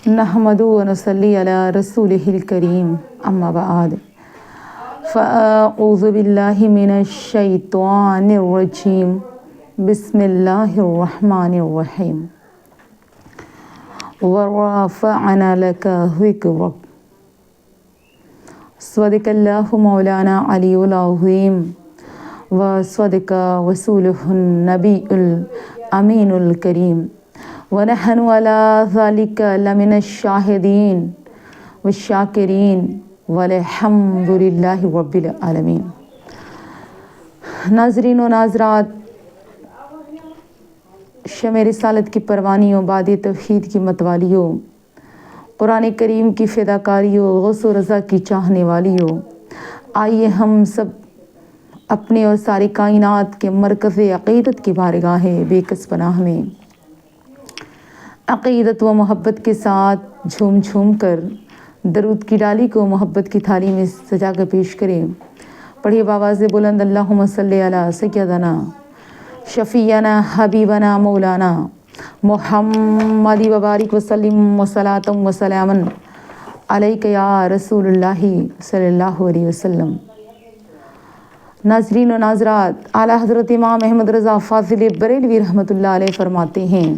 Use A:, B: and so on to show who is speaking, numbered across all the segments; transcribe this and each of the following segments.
A: نحمدہ و نصلی علی رسولہ الکریم، اما بعد، فاعوذ باللہ من الشیطان الرجیم، بسم اللہ الرحمن الرحیم۔ ورفعنا لک ذکرک، صدق اللہ مولانا علی العظیم وصدق رسولہ النبی الامین الکریم، ونحن علی ذلک لمن الشاہدین والشاکرین والحمد للہ رب العالمین۔ ناظرین و ناظرات، شمع رسالت کی پروانیوں، باد توحید کی متوالیوں، قرآن کریم کی فداکاریوں، غوث و رضا کی چاہنے والیوں، آئیے ہم سب اپنے اور ساری کائنات کے مرکز عقیدت کی بارگاہ بے کس پناہ میں عقیدت و محبت کے ساتھ جھوم جھوم کر درود کی ڈالی کو محبت کی تھالی میں سجا کر پیش کریں۔ پڑھیے بآواز بلند، اللہم صلی علی سیدنا شفیعنا حبیبنا مولانا محمد وبارک وسلم وصلاۃ وسلاما علیک یا رسول اللہ صلی اللہ علیہ وسلم۔ ناظرین و ناظرات، اعلیٰ حضرت امام احمد رضا فاضل بریلوی رحمۃ اللہ علیہ فرماتے ہیں،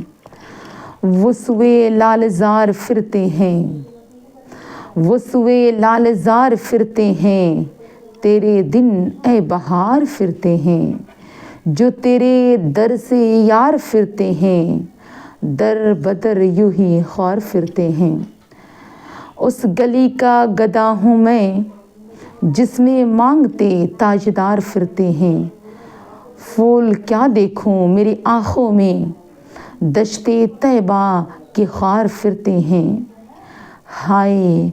A: وہ سوئے لال زار پھرتے ہیں، وہ سوئے لال زار پھرتے ہیں، تیرے دن اے بہار پھرتے ہیں، جو تیرے در سے یار پھرتے ہیں، در بدر یوں ہی خوار پھرتے ہیں۔ اس گلی کا گدا ہوں میں جس میں مانگتے تاجدار پھرتے ہیں، پھول کیا دیکھوں میری آنکھوں میں، دشت طیبہ کے خار پھرتے ہیں۔ ہائے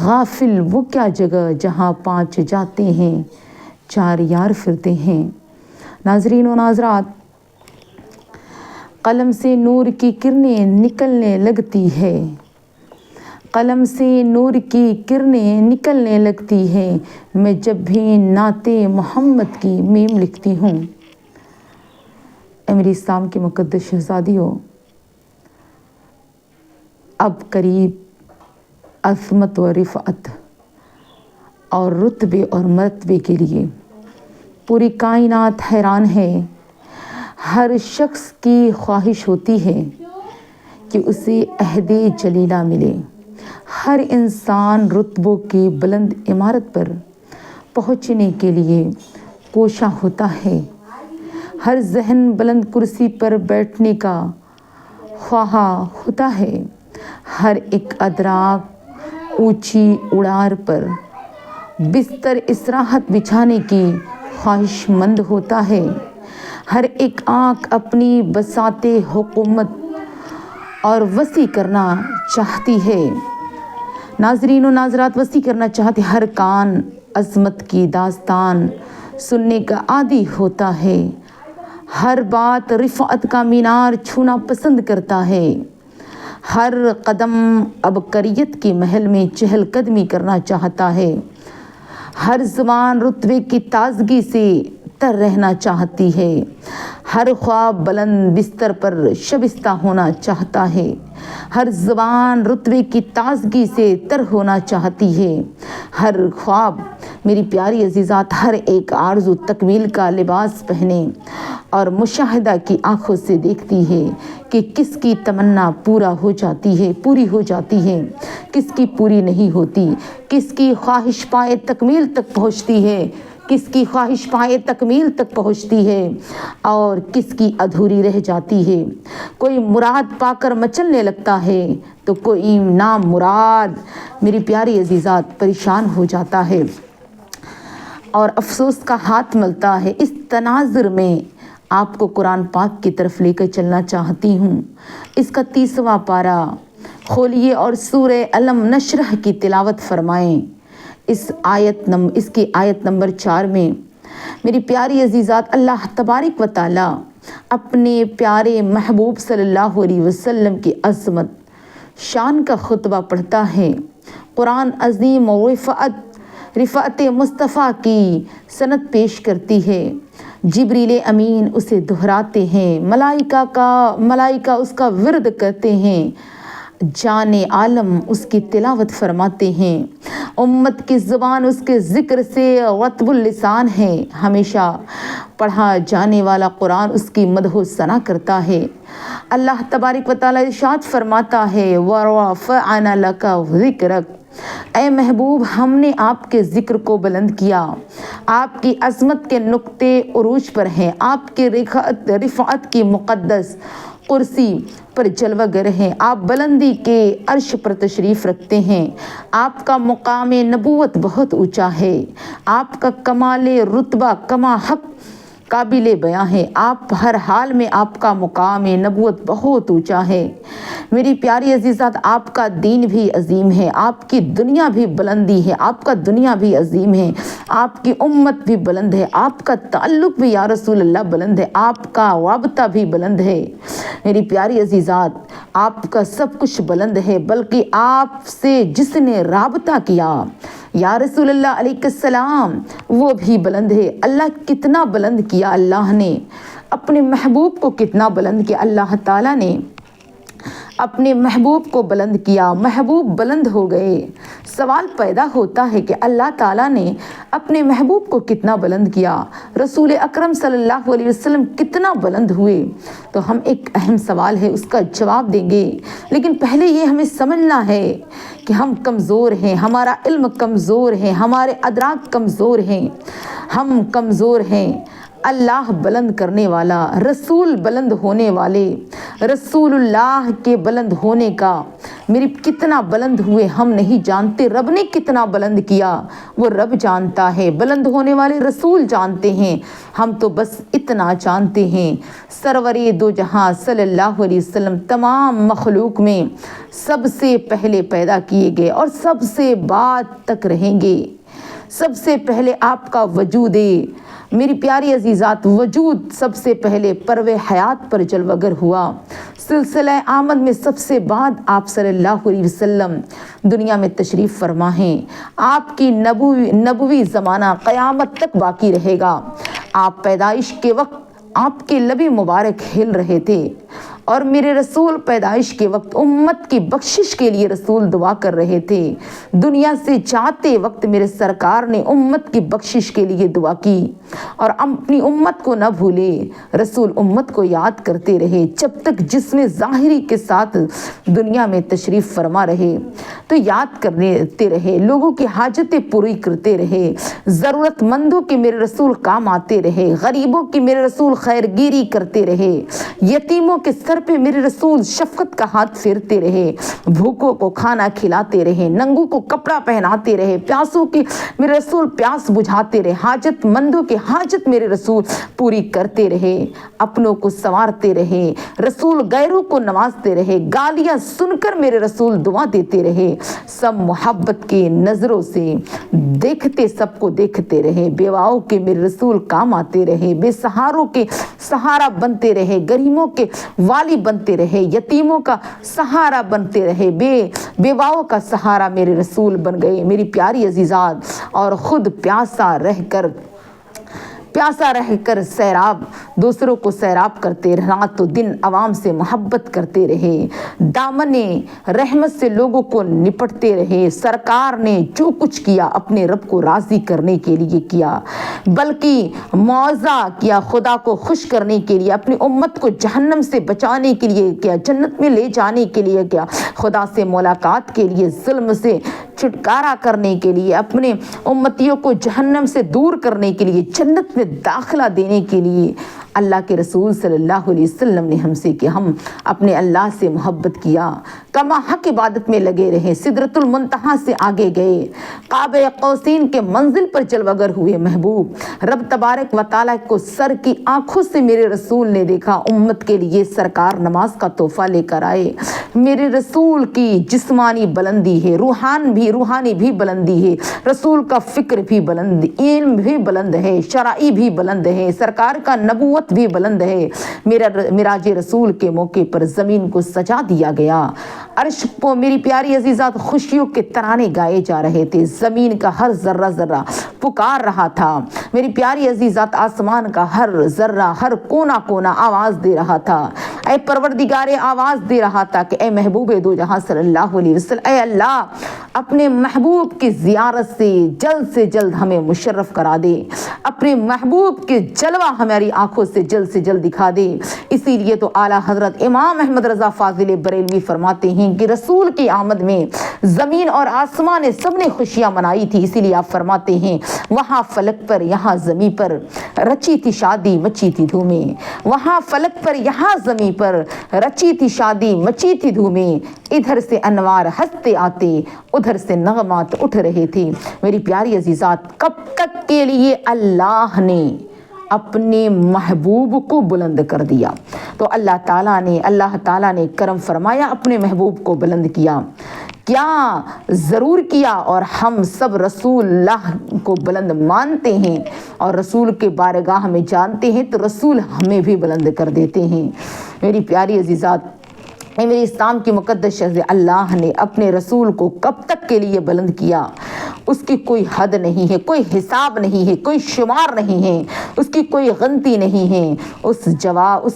A: غافل وہ کیا جگہ جہاں پانچ جاتے ہیں، چار یار پھرتے ہیں۔ ناظرین و ناظرات، قلم سے نور کی کرنیں نکلنے لگتی ہے، قلم سے نور کی کرنیں نکلنے لگتی ہے، میں جب بھی نعت محمد کی میم لکھتی ہوں۔ اے میری اسلام کی مقدس شہزادیوں، اب قریب عظمت و رفعت اور رتبے اور مرتبے کے لیے پوری کائنات حیران ہے۔ ہر شخص کی خواہش ہوتی ہے کہ اسے عہد جلیلہ ملے۔ ہر انسان رتبوں کی بلند عمارت پر پہنچنے کے لیے کوشاں ہوتا ہے۔ ہر ذہن بلند کرسی پر بیٹھنے کا خواہاں ہوتا ہے۔ ہر ایک ادراک اونچی اڑار پر بستر استراحت بچھانے کی خواہش مند ہوتا ہے۔ ہر ایک آنکھ اپنی بساط حکومت اور وسیع کرنا چاہتی ہے۔ ناظرین و ناظرات، وسیع کرنا چاہتے، ہر کان عظمت کی داستان سننے کا عادی ہوتا ہے۔ ہر بات رفعت کا مینار چھونا پسند کرتا ہے۔ ہر قدم عبقریت کے محل میں چہل قدمی کرنا چاہتا ہے۔ ہر زبان رتبے کی تازگی سے تر رہنا چاہتی ہے۔ ہر خواب بلند بستر پر شبستہ ہونا چاہتا ہے۔ ہر زبان رتبے کی تازگی سے تر ہونا چاہتی ہے۔ ہر خواب، میری پیاری عزیزات، ہر ایک آرزو تکمیل کا لباس پہنے اور مشاہدہ کی آنکھوں سے دیکھتی ہے کہ کس کی تمنا پوری ہو جاتی ہے، کس کی پوری نہیں ہوتی، کس کی خواہش پائے تکمیل تک پہنچتی ہے، کس کی خواہش پائے تکمیل تک پہنچتی ہے اور کس کی ادھوری رہ جاتی ہے۔ کوئی مراد پا کر مچلنے لگتا ہے تو کوئی نام مراد، میری پیاری عزیزات، پریشان ہو جاتا ہے اور افسوس کا ہاتھ ملتا ہے۔ اس تناظر میں آپ کو قرآن پاک کی طرف لے کر چلنا چاہتی ہوں۔ اس کا 30واں پارہ کھولیے اور سورہ علم نشرح کی تلاوت فرمائیں۔ اس کی آیت نمبر 4 میں میری پیاری عزیزات، اللہ تبارک و تعالی اپنے پیارے محبوب صلی اللہ علیہ وسلم کی عظمت شان کا خطبہ پڑھتا ہے۔ قرآن عظیم و رفعت مصطفیٰ کی سند پیش کرتی ہے۔ جبریل امین اسے دہراتے ہیں، ملائکہ اس کا ورد کرتے ہیں۔ جان عالم اس کی تلاوت فرماتے ہیں، امت کی زبان اس کے ذکر سے رطب اللسان ہے، ہمیشہ پڑھا جانے والا قرآن اس کی مدح و ثنا کرتا ہے۔ اللہ تبارک و تعالیٰ ارشاد فرماتا ہے وَرَفَعْنَا لَكَ ذِكْرَكَ، اے محبوب ہم نے آپ کے ذکر کو بلند کیا، آپ کی عظمت کے نقطے عروج پر ہیں، آپ کے رفعت کی مقدس کرسی پر جلوہ گر ہیں، آپ بلندی کے عرش پر تشریف رکھتے ہیں، آپ کا مقام نبوت بہت اونچا ہے، آپ کا کمال رتبہ کما حق قابل بیاں ہے، آپ ہر حال میں آپ کا مقام نبوت بہت اونچا ہے۔ میری پیاری عزیزات، آپ کا دین بھی عظیم ہے، آپ کی دنیا بھی بلندی ہے، آپ کا دنیا بھی عظیم ہے، آپ کی امت بھی بلند ہے، آپ کا تعلق بھی یا رسول اللہ بلند ہے، آپ کا رابطہ بھی بلند ہے۔ میری پیاری عزیزات، آپ کا سب کچھ بلند ہے، بلکہ آپ سے جس نے رابطہ کیا یا رسول اللہ علیہ السلام وہ بھی بلند ہے۔ اللہ کتنا بلند کیا، اللہ نے اپنے محبوب کو کتنا بلند کیا، اللہ تعالیٰ نے اپنے محبوب کو بلند کیا، محبوب بلند ہو گئے۔ سوال پیدا ہوتا ہے کہ اللہ تعالیٰ نے اپنے محبوب کو کتنا بلند کیا، رسول اکرم صلی اللہ علیہ وسلم کتنا بلند ہوئے؟ تو ہم ایک اہم سوال ہے اس کا جواب دیں گے، لیکن پہلے یہ ہمیں سمجھنا ہے کہ ہم کمزور ہیں، ہمارا علم کمزور ہے، ہمارے ادراک کمزور ہیں، ہم کمزور ہیں۔ اللہ بلند کرنے والا، رسول بلند ہونے والے، رسول اللہ کے بلند ہونے کا میری کتنا بلند ہوئے ہم نہیں جانتے، رب نے کتنا بلند کیا وہ رب جانتا ہے، بلند ہونے والے رسول جانتے ہیں، ہم تو بس اتنا جانتے ہیں سرور دو جہاں صلی اللہ علیہ وسلم تمام مخلوق میں سب سے پہلے پیدا کیے گئے اور سب سے بعد تک رہیں گے، سب سے پہلے آپ کا وجود ہے۔ میری پیاری عزیزات، وجود سب سے پہلے پرو حیات پر جلوہ گر ہوا، سلسلہ آمد میں سب سے بعد آپ صلی اللہ علیہ وسلم دنیا میں تشریف فرما ہیں۔ آپ کی نبوی زمانہ قیامت تک باقی رہے گا۔ آپ پیدائش کے وقت آپ کے لب مبارک ہل رہے تھے اور میرے رسول پیدائش کے وقت امت کی بخشش کے لیے رسول دعا کر رہے تھے، دنیا سے جاتے وقت میرے سرکار نے امت کی بخشش کے لیے دعا کی اور اپنی امت کو نہ بھولے، رسول امت کو یاد کرتے رہے جب تک جسم ظاہری کے ساتھ دنیا میں تشریف فرما رہے، تو یاد کرتے رہے، لوگوں کی حاجتیں پوری کرتے رہے، ضرورت مندوں کے میرے رسول کام آتے رہے، غریبوں کی میرے رسول خیرگیری کرتے رہے، یتیموں کے سر پہ میرے رسول شفقت کا ہاتھ پھیرتے رہے، بھوکوں کو کھانا کھلاتے رہے، ننگوں کو کپڑا پہناتے رہے، پیاسوں کی میرے رسول پیاس بجھاتے رہے، حاجت مندوں کی حاجت میرے رسول پوری کرتے رہے، اپنوں کو سنوارتے رہے، رسول غیروں کو نوازتے رہے، گالیاں سن کر میرے رسول دعا دیتے رہے، سب محبت کی نظروں سے دیکھتے، سب کو دیکھتے رہے، بیواؤں کے میرے رسول کام آتے رہے، بے سہاروں کے سہارا بنتے رہے، غریبوں کے والی بنتے رہے، یتیموں کا سہارا بنتے رہے، بیواؤں کا سہارا میرے رسول بن گئے۔ میری پیاری عزیزات، اور خود پیاسا رہ کر سیراب دوسروں کو سیراب کرتے، رات و دن عوام سے محبت کرتے رہے، دامن رحمت سے لوگوں کو نپٹتے رہے۔ سرکار نے جو کچھ کیا اپنے رب کو راضی کرنے کے لیے کیا، بلکہ معاوضہ کیا، خدا کو خوش کرنے کے لیے، اپنی امت کو جہنم سے بچانے کے لیے کیا، جنت میں لے جانے کے لیے کیا، خدا سے ملاقات کے لیے، ظلم سے چھٹکارا کرنے کے لیے، اپنے امتیوں کو جہنم سے دور کرنے کے لیے، جنت میں داخلہ دینے کے لیے اللہ کے رسول صلی اللہ علیہ وسلم نے ہم سے کہ ہم اپنے اللہ سے محبت کیا، کما حق عبادت میں لگے رہے، سدرۃ المنتہا سے آگے گئے، قاب قوسین کے منزل پر جلوہ گر ہوئے۔ محبوب رب تبارک و تعالیٰ کو سر کی آنکھوں سے میرے رسول نے دیکھا، امت کے لیے سرکار نماز کا تحفہ لے کر آئے۔ میرے رسول کی جسمانی بلندی ہے، روحانی بھی بلندی ہے، رسول کا فکر بھی بلند، علم بھی بلند ہے، شرعی بھی بلند ہے، سرکار کا نبوت بھی بلند ہے۔ معراج رسول کے موقع پر زمین کو سجا دیا گیا، عرش کو میری پیاری عزیزات خوشیوں کے ترانے گائے جا رہے تھے، زمین کا ہر ذرہ ذرہ پکار رہا تھا، میری پیاری عزیزات آسمان کا ہر ذرہ، ہر کونا کونا آواز دے رہا تھا، اے پروردگار آواز دے رہا تھا کہ اے محبوب دو جہاں صلی اللہ علیہ وسلم، اے اللہ اپنے محبوب کی زیارت سے جلد ہمیں مشرف کرا دے، اپنے محبوب کے جلوہ ہماری آنکھوں سے جلد دکھا دے۔ اسی لیے تو اعلیٰ حضرت امام احمد رضا فاضل بریلوی فرماتے ہیں کہ رسول کی آمد میں زمین اور آسمان سب نے خوشیاں منائی تھی۔ اسی لیے آپ فرماتے ہیں وہاں فلک پر یہاں زمین پر رچی تھی شادی مچی تھی دھومیں، وہاں فلک پر یہاں زمین پر رچی تھی شادی مچی تھی دھومیں، ادھر سے انوار ہنستے آتے ادھر سے نغمات اٹھ رہے تھے۔ میری پیاری عزیزات، کب تک کے لیے اللہ نے اپنے محبوب کو بلند کر دیا؟ تو اللہ تعالیٰ نے کرم فرمایا، اپنے محبوب کو بلند کیا۔ کیا ضرور کیا، اور ہم سب رسول اللہ کو بلند مانتے ہیں اور رسول کے بارگاہ میں جانتے ہیں تو رسول ہمیں بھی بلند کر دیتے ہیں۔ میری پیاری عزیزات، میرے اسلام کی مقدس شہزادی، اللہ نے اپنے رسول کو کب تک کے لیے بلند کیا؟ اس کی کوئی حد نہیں ہے، کوئی حساب نہیں ہے، کوئی شمار نہیں ہے، اس کی کوئی غنتی نہیں ہے۔ اس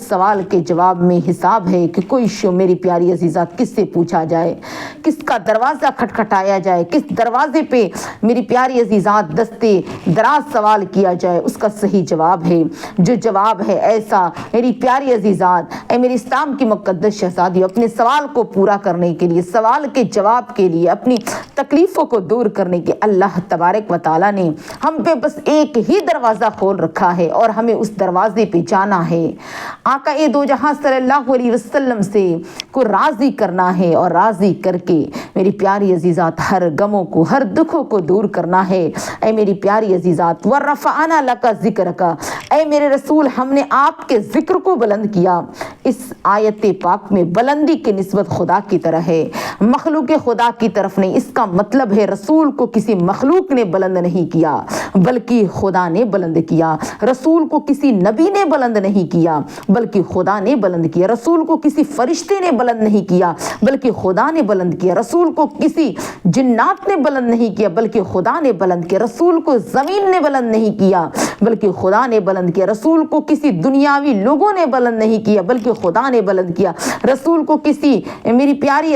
A: سوال کے جواب میں حساب ہے کہ کوئی میری پیاری عزیزات کس سے پوچھا جائے، کس کا دروازہ کھٹکھٹایا جائے، کس دروازے پہ میری پیاری عزیزات دستے دراز سوال کیا جائے، اس کا صحیح جواب ہے۔ جو جواب ہے ایسا میری پیاری عزیزات، اے میری اسلام کی مقدس شہزادی، اپنے سوال کو پورا کرنے کے لیے، سوال کے جواب کے لیے، اپنی تکلیفوں کو دور کرنے کے اللہ تبارک و تعالیٰ نے ہم پہ بس ایک ہی دروازہ کھول رکھا ہے اور ہمیں اس دروازے پہ جانا ہے۔ آقا دو جہاں صلی اللہ علیہ وسلم سے کو راضی کرنا ہے اور راضی کر کے میری پیاری عزیزات ہر غموں کو، ہر دکھوں کو دور کرنا ہے۔ اے میری پیاری عزیزات، وَرَفَعَنَا لَكَ ذِكْرَكَ، اے میرے رسول ہم نے آپ کے ذکر کو بلند کیا۔ اس آیت پاک میں بلندی کی نسبت خدا کی طرح ہے، مخلوق خدا کی طرف نہیں۔ اس کا مطلب ہے رسول کو کسی مخلوق نے بلند نہیں کیا بلکہ خدا نے بلند کیا۔ رسول کو کسی نبی نے بلند نہیں کیا بلکہ خدا نے بلند کیا۔ رسول کو کسی فرشتے نے بلند نہیں کیا بلکہ خدا نے بلند کیا۔ رسول کو کسی جنات نے بلند نہیں کیا بلکہ خدا نے بلند کیا۔ رسول کو زمین نے بلند نہیں کیا بلکہ خدا نے بلند کیا۔ رسول کو کسی دنیاوی لوگوں نے بلند نہیں کیا بلکہ خدا نے بلند کیا۔ رسول کو کسی میری پیاری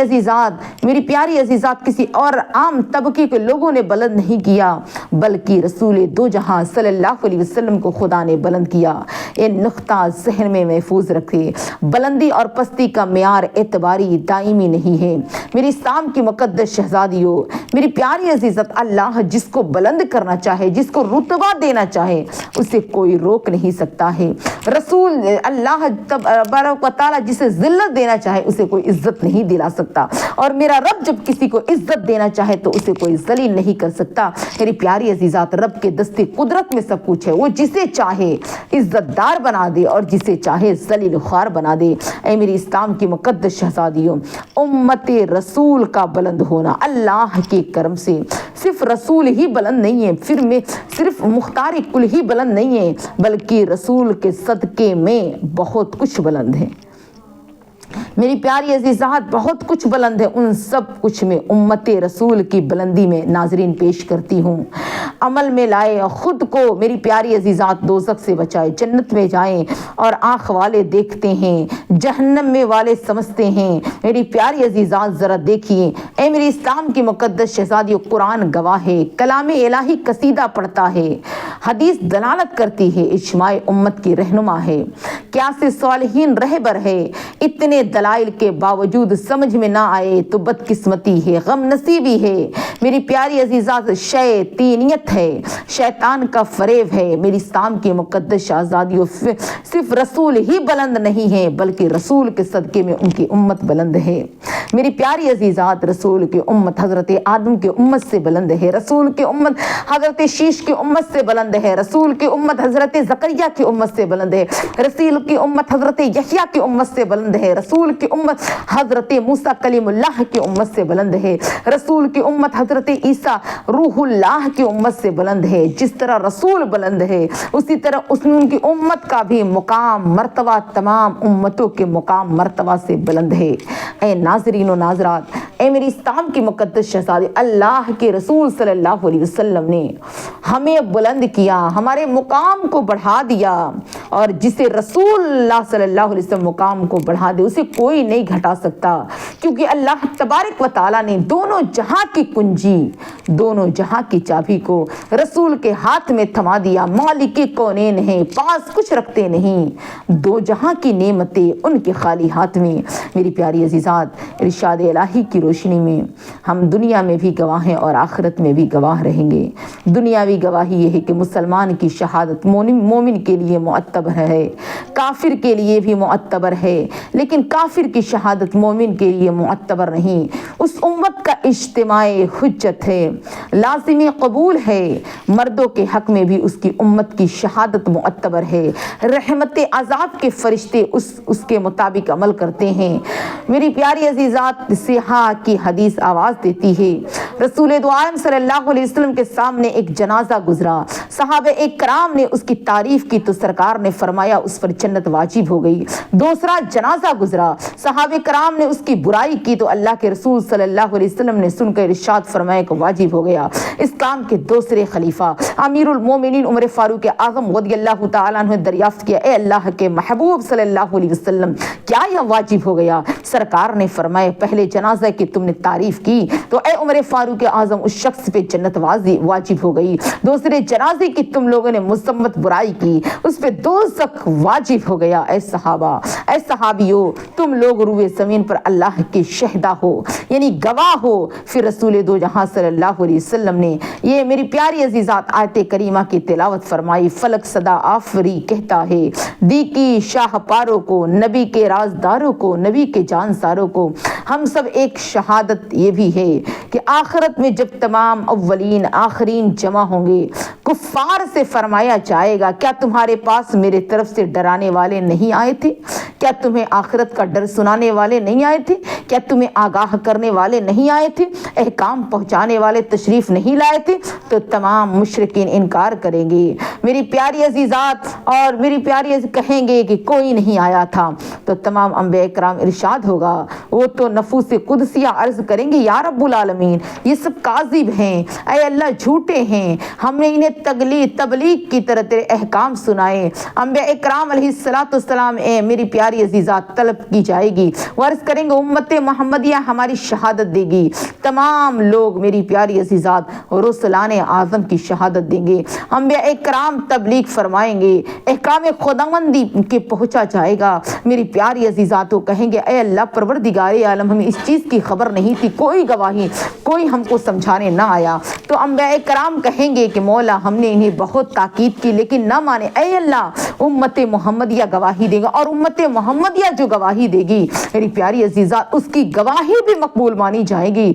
A: عزیزات کسی اور عام طبقے کے لوگوں نے بلند نہیں کیا بلکہ رسول دو جہاں صلی اللہ علیہ وسلم کو خدا نے بلند کیا۔ یہ نقطہ ذہن میں محفوظ رکھے۔ بلندی اور پستی کا معیار اعتباری دائمی نہیں ہے۔ میری اسلام کی مقدس شہزادیوں، میری پیاری عزیزت، اللہ جس کو بلند کرنا چاہے، جس کو رتبہ دینا چاہے، اسے کوئی روک نہیں سکتا ہے۔ رسول اللہ تبارک و تعالیٰ جسے ذلت دینا چاہے اسے کوئی عزت نہیں دلا سکتا، اور میرا رب جب کسی کو عزت دینا چاہے تو اسے کوئی ذلیل نہیں کر سکتا۔ میری پیاری عزیزات، رب کے دستے قدرت میں سب کچھ ہے، وہ جسے چاہے عزت دار بنا دے اور جسے چاہے ذلیل خوار بنا دے۔ اے میری اسلام کی مقدس شہزادیوں، امت رسول کا بلند ہونا اللہ کے کرم سے، صرف رسول ہی بلند نہیں ہے، پھر میں صرف مختار کل ہی بلند نہیں ہے، بلکہ رسول کے صدقے میں بہت کچھ بلند ہے۔ میری پیاری عزیزات، بہت کچھ بلند ہے۔ ان سب کچھ میں امت رسول کی بلندی میں ناظرین پیش کرتی ہوں۔ عمل میں لائے خود کو میری پیاری عزیزات، دوزخ سے بچائے، جنت میں جائیں اور آنکھ والے دیکھتے ہیں، جہنم میں والے سمجھتے ہیں۔ میری پیاری عزیزات ذرا دیکھیے، اے میری اسلام کی مقدس شہزادیوں، قرآن گواہ ہے، کلام الہی قصیدہ پڑھتا ہے، حدیث دلالت کرتی ہے، اجماع امت کی رہنما ہے، قیاس صالحین رہبر ہے۔ اتنے دلائل کے باوجود سمجھ میں نہ آئے تو بدقسمتی ہے، غم نصیبی ہے۔ میری پیاری عزیزات، شیطینیت ہے، شیطان کا فریب ہے۔ میری اسلام کی مقدس شہزادیوں، صرف رسول ہی بلند نہیں ہے بلکہ رسول کے صدقے میں ان کی امت بلند ہے۔ میری پیاری عزیزات، رسول کی امت حضرت آدم کی امت سے بلند ہے، رسول کی امت حضرت شیش کی امت سے بلند ہے، رسول کی امت حضرت زکریا کی امت سے بلند ہے، رسول کی امت حضرت یحییٰ کی امت سے بلند ہے، رسول کی امت حضرت موسیٰ کلیم اللہ کی امت سے بلند ہے، رسول کی امت حضرت عیسیٰ روح اللہ کی امت سے بلند ہے۔ جس طرح رسول بلند ہے اسی طرح ان کی امت کا بھی مقام مرتبہ تمام امتوں کے مقام مرتبہ سے بلند ہے۔ اے ناظرین و ناظرات، اے میری اسلام کی مقدس شہزادی، اللہ کے رسول صلی اللہ علیہ وسلم نے ہمیں بلند کیا، ہمارے مقام کو بڑھا دیا، اور جسے رسول اللہ صلی اللہ علیہ وسلم مقام کو بڑھا دے اسے کوئی نہیں گھٹا سکتا، کیونکہ اللہ تبارک و تعالیٰ نے دونوں جہاں کی کنجی، دونوں جہاں کی چابی کو رسول کے ہاتھ میں تھما دیا۔ مالک کونین ہیں، پاس کچھ رکھتے نہیں، دو جہاں کی نعمتیں ان کے خالی ہاتھ میں۔ میری پیاری عزیزات، ارشاد الہی کی روشنی میں ہم دنیا میں بھی گواہ ہیں اور آخرت میں بھی گواہ رہیں گے۔ دنیاوی گواہی یہ ہے کہ مسلمان کی شہادت مومن کے لیے معتبر ہے، کافر کے لیے بھی معتبر ہے، لیکن کافر کی شہادت مومن کے لیے معتبر نہیں۔ اس امت کا اجتماع حجت ہے، لازمی قبول ہے۔ مردوں کے حق میں بھی اس کی امت کی شہادت معتبر ہے۔ رحمت عذاب کے فرشتے اس کے مطابق عمل کرتے ہیں۔ میری پیاری عزیزات، صحاح کی حدیث آواز دیتی ہے، رسول دو عالم صلی اللہ علیہ وسلم کے سامنے ایک جنازہ گزرا، صحابہ کرام نے اس کی تعریف کی تو سرکار نے فرمایا اس پر جنت واجب ہو گئی۔ دوسرا جنازہ گزرا، صحابہ کرام نے اس کی برائی کی تو اللہ کے رسول صلی اللہ علیہ وسلم نے سن کر ارشاد فرمایا کہ واجب ہو گیا۔ اسلام کے دوسرے خلیفہ امیر المومنین عمر فاروق اعظم رضی اللہ تعالیٰ عنہ دریافت کیا، اے اللہ کے محبوب صلی اللہ علیہ وسلم، کیا یہ واجب ہو گیا؟ سرکار نے فرمایا پہلے جنازہ کی تم نے تعریف کی تو اے عمر فاروق اعظم اس شخص پہ جنت واجب ہو گئی، دوسرے جنازے کی تم لوگوں نے مذمت برائی کی اس پہ دوزخ واجب ہو گیا۔ اے صحابہ، اے صحابیوں، تم لوگ روئے زمین پر اللہ کے شہدا ہو، یعنی گواہ ہو۔ پھر رسول دو جہاں صلی اللہ علیہ وسلم نے یہ میری پیاری عزیزات آیت کریمہ کی تلاوت فرمائی۔ فلک صدا آفری کہتا ہے، دی کی شاہ پاروں کو، نبی کے رازداروں کو، نبی کے جانساروں کو، ہم سب ایک شہادت یہ بھی ہے کہ آخرت میں جب تمام اولین آخرین جمع ہوں گے، کفار سے فرمایا جائے گا کیا تمہارے پاس میرے طرف سے ڈرانے والے نہیں آئے تھے؟ کیا تمہیں آخرت کا ڈر سنانے والے نہیں آئے تھے؟ کیا تمہیں آگاہ کرنے والے نہیں آئے تھے؟ احکام پہنچانے والے تشریف نہیں لائے تھے؟ تو تمام مشرکین انکار کریں گے میری پیاری عزیزات، اور میری پیاری کہیں گے کہ کوئی نہیں آیا تھا، تو تمام انبیاء کرام ارشاد ہوگا، وہ تو نفوس قدسیہ عرض کریں گے یا رب العالمین یہ سب کاذب ہیں، اے اللہ جھوٹے ہیں، ہم نے انہیں تبلیغ کی طرح تیرے احکام سنائے۔ انبیاء کرام علیہ السلام اے میری پیاری عزیزات طلب کی جائے گی، وہ عرض کریں گے امت محمدیہ ہماری شہادت دے گی۔ تمام لوگ میری پیاری عزیزات رسولان اعظم کی شہادت دیں گے، انبیاء کرام تبلیغ فرمائیں گے، احکام خداوندی کے پہنچا جائے گا۔ میری پیاری عزیزات وہ کہیں گے اے اللہ پروردگار عالم، ہمیں اس چیز کی خبر نہیں تھی، کوئی گواہی کوئی ہم کو سمجھانے نہ آیا۔ تو انبیاء کرام کہیں گے کہ مولا ہم نے انہیں بہت تاکید کی لیکن نہ مانے، اے اللہ امت محمدیہ گواہی دے گا، اور امت محمدیہ جو گواہی دے گی میری پیاری عزیزات اس کی گواہی بھی مقبول مانی جائے گی۔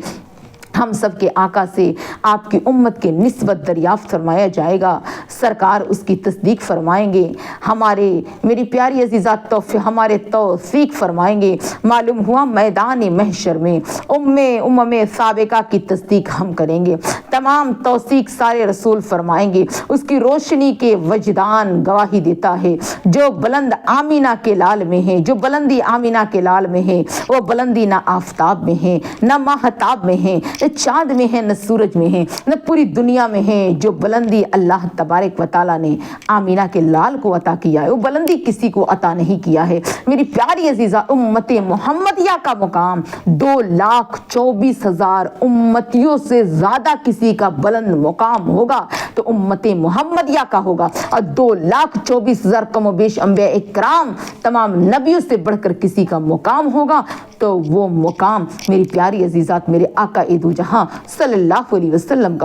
A: ہم سب کے آقا سے آپ کی امت کے نسبت دریافت فرمایا جائے گا، سرکار اس کی تصدیق فرمائیں گے، ہمارے میری پیاری عزیزات ہمارے توثیق فرمائیں گے۔ معلوم ہوا میدان محشر میں امم سابقہ کی تصدیق ہم کریں گے، تمام توثیق سارے رسول فرمائیں گے، اس کی روشنی کے وجدان گواہی دیتا ہے۔ جو بلند آمینہ کے لال میں ہے، جو بلندی آمینہ کے لال میں ہے، وہ بلندی نہ آفتاب میں ہے نہ ماہتاب میں ہے، چاند میں ہے نہ سورج میں ہے نہ پوری دنیا میں ہے۔ جو بلندی اللہ تبارک و تعالیٰ نے آمینہ کے لال کو عطا کیا ہے وہ بلندی کسی کو عطا نہیں کیا ہے۔ میری پیاری عزیزہ امت محمدیہ کا مقام 2,24,000 امتیوں سے زیادہ کسی کا بلند مقام ہوگا تو امت محمدیہ کا ہوگا، اور 2,24,000 کم و بیش انبیاء اکرام تمام نبیوں سے بڑھ کر کسی کا مقام ہوگا تو وہ مقام میری پیاری عزیزات میرے آقا دو جہاں صلی اللہ علیہ وسلم کا